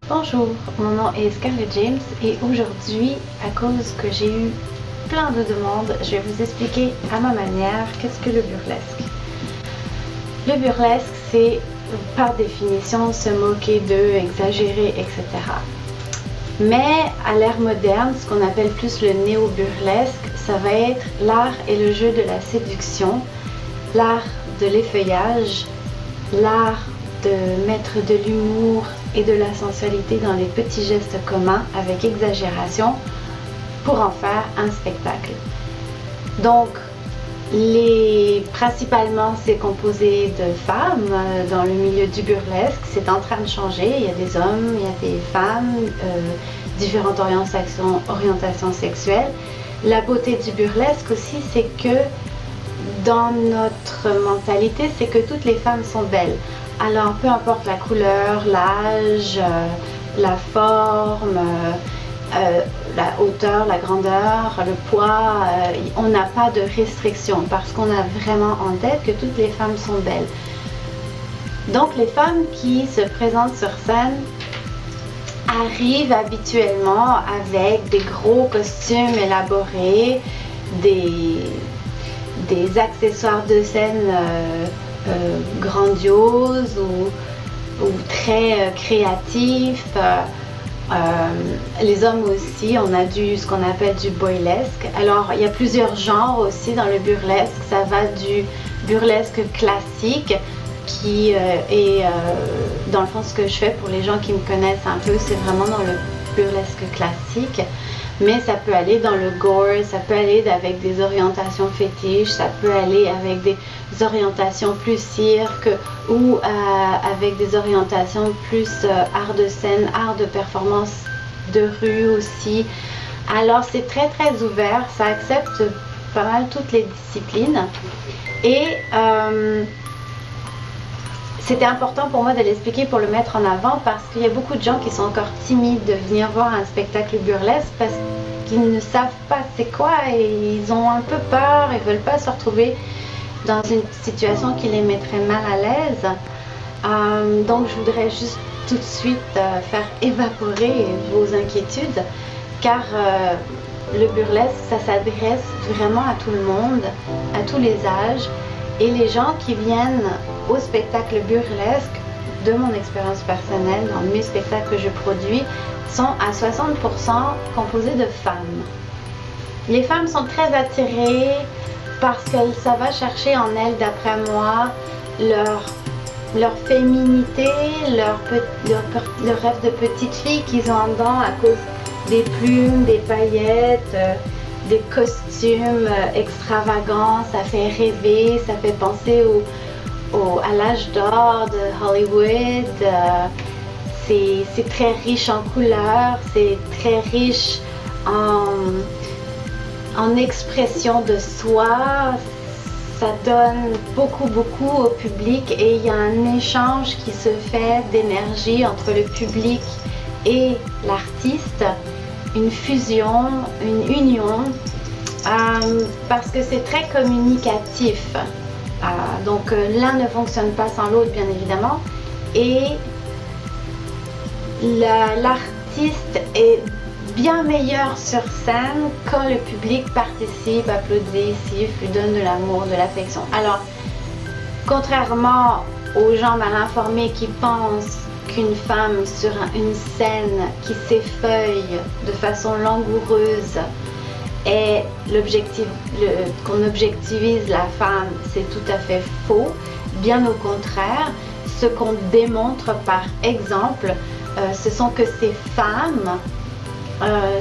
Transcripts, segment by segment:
Bonjour, mon nom est Scarlett James et aujourd'hui, à cause que j'ai eu plein de demandes, je vais vous expliquer à ma manière qu'est-ce que le burlesque. Le burlesque, c'est par définition se moquer d'eux, exagérer, etc. Mais à l'ère moderne, ce qu'on appelle plus le néo-burlesque, ça va être l'art et le jeu de la séduction, l'art de l'effeuillage, l'art de mettre de l'humour et de la sensualité dans les petits gestes communs avec exagération pour en faire un spectacle. Donc, principalement c'est composé de femmes dans le milieu du burlesque. C'est en train de changer, il y a des hommes, il y a des femmes, différentes orientations sexuelles. La beauté du burlesque aussi, c'est que dans notre mentalité, c'est que toutes les femmes sont belles. Alors, peu importe la couleur, l'âge, la forme, la hauteur, la grandeur, le poids, on n'a pas de restrictions parce qu'on a vraiment en tête que toutes les femmes sont belles. Donc, les femmes qui se présentent sur scène arrivent habituellement avec des gros costumes élaborés, des accessoires de scène grandioses ou très créatifs. Les hommes aussi, on a ce qu'on appelle du boylesque. Alors il y a plusieurs genres aussi dans le burlesque. Ça va du burlesque classique qui est dans le fond ce que je fais pour les gens qui me connaissent un peu, c'est vraiment dans le burlesque classique. Mais ça peut aller dans le gore, ça peut aller avec des orientations fétiches, ça peut aller avec des orientations plus cirque ou avec des orientations plus art de scène, art de performance de rue aussi. Alors c'est très ouvert, ça accepte pas mal toutes les disciplines et c'était important pour moi de l'expliquer, pour le mettre en avant, parce qu'il y a beaucoup de gens qui sont encore timides de venir voir un spectacle burlesque parce qu'ils ne savent pas c'est quoi et ils ont un peu peur, ils ne veulent pas se retrouver dans une situation qui les mettrait mal à l'aise. Donc je voudrais juste tout de suite faire évaporer vos inquiétudes, car le burlesque, ça s'adresse vraiment à tout le monde, à tous les âges. Et les gens qui viennent au spectacle burlesque, de mon expérience personnelle, dans mes spectacles que je produis, sont à 60% composés de femmes. Les femmes sont très attirées parce que ça va chercher en elles, d'après moi, leur féminité, leur rêve de petite fille qu'ils ont en dedans à cause des plumes, des paillettes, des costumes extravagants. Ça fait rêver, ça fait penser à l'âge d'or de Hollywood. C'est très riche en couleurs, c'est très riche en expression de soi. Ça donne beaucoup au public et il y a un échange qui se fait d'énergie entre le public et l'artiste. Une fusion, une union, parce que c'est très communicatif. Donc l'un ne fonctionne pas sans l'autre, bien évidemment. Et l'artiste est bien meilleur sur scène quand le public participe, applaudit, siffle, lui donne de l'amour, de l'affection. Alors, contrairement aux gens mal informés qui pensent qu'une femme sur une scène qui s'effeuille de façon langoureuse et qu'on objectivise la femme, c'est tout à fait faux. Bien au contraire, ce qu'on démontre par exemple, ce sont que ces femmes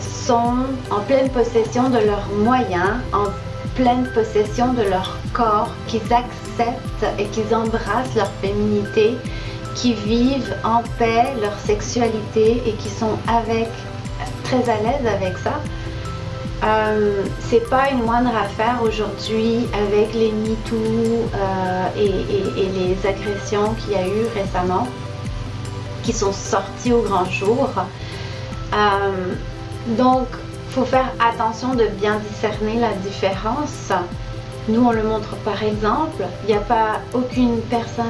sont en pleine possession de leurs moyens, en pleine possession de leur corps, qu'ils acceptent et qu'ils embrassent leur féminité, qui vivent en paix leur sexualité et qui sont très à l'aise avec ça. C'est pas une moindre affaire aujourd'hui avec les MeToo et les agressions qu'il y a eu récemment, qui sont sorties au grand jour. Donc, il faut faire attention de bien discerner la différence. Nous, on le montre par exemple. Il n'y a pas aucune personne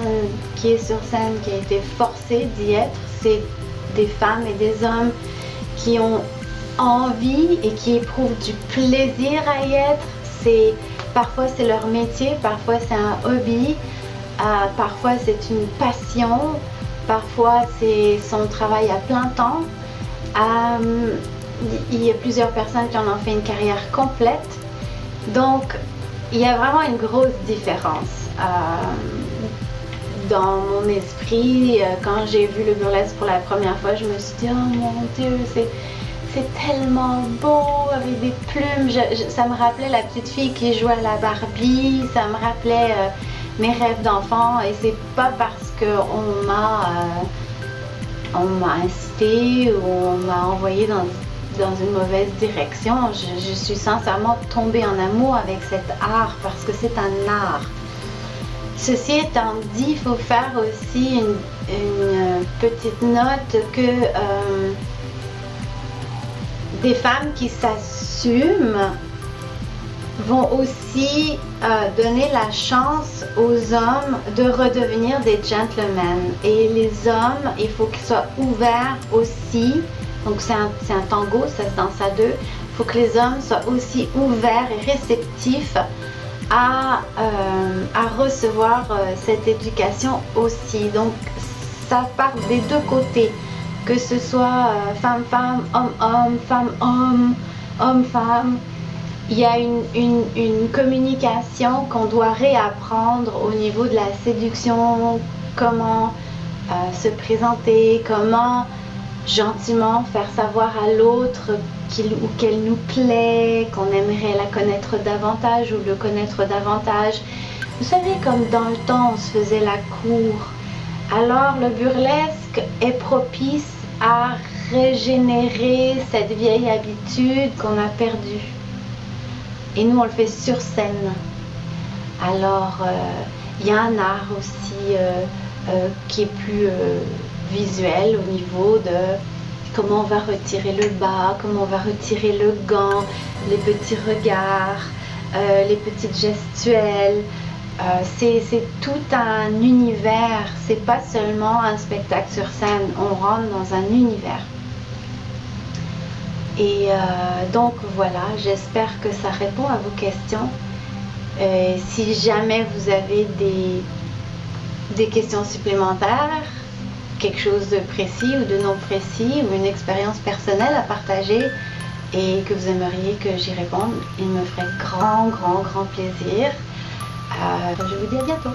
qui est sur scène qui a été forcée d'y être. C'est des femmes et des hommes qui ont envie et qui éprouvent du plaisir à y être. Parfois c'est leur métier, parfois c'est un hobby, parfois c'est une passion, parfois c'est son travail à plein temps. Il y a plusieurs personnes qui en ont fait une carrière complète. Donc il y a vraiment une grosse différence. Dans mon esprit, quand j'ai vu le burlesque pour la première fois, je me suis dit, oh mon Dieu, c'est tellement beau avec des plumes. Ça me rappelait la petite fille qui jouait à la Barbie, ça me rappelait mes rêves d'enfant, et c'est pas parce qu'on m'a incité ou on m'a envoyé dans une mauvaise direction. Je suis sincèrement tombée en amour avec cet art parce que c'est un art. Ceci étant dit, il faut faire aussi une petite note que des femmes qui s'assument vont aussi donner la chance aux hommes de redevenir des gentlemen. Et les hommes, il faut qu'ils soient ouverts aussi. Donc c'est un tango, ça se danse à deux. Il faut que les hommes soient aussi ouverts et réceptifs à recevoir cette éducation aussi. Donc ça part des deux côtés, que ce soit femme-femme, homme-homme, femme-homme, homme-femme. Il y a une communication qu'on doit réapprendre au niveau de la séduction, comment se présenter, comment gentiment faire savoir à l'autre qu'il ou qu'elle nous plaît, qu'on aimerait la connaître davantage ou le connaître davantage. Vous savez, comme dans le temps on se faisait la cour, alors le burlesque est propice à régénérer cette vieille habitude qu'on a perdue. Et nous on le fait sur scène. Alors il y a un art aussi qui est plus visuel au niveau de comment on va retirer le bas, comment on va retirer le gant, les petits regards, les petites gestuelles. C'est tout un univers, c'est pas seulement un spectacle sur scène, on rentre dans un univers. Et donc voilà, j'espère que ça répond à vos questions. Si jamais vous avez des questions supplémentaires, quelque chose de précis ou de non précis, ou une expérience personnelle à partager et que vous aimeriez que j'y réponde, il me ferait grand plaisir. Je vous dis à bientôt.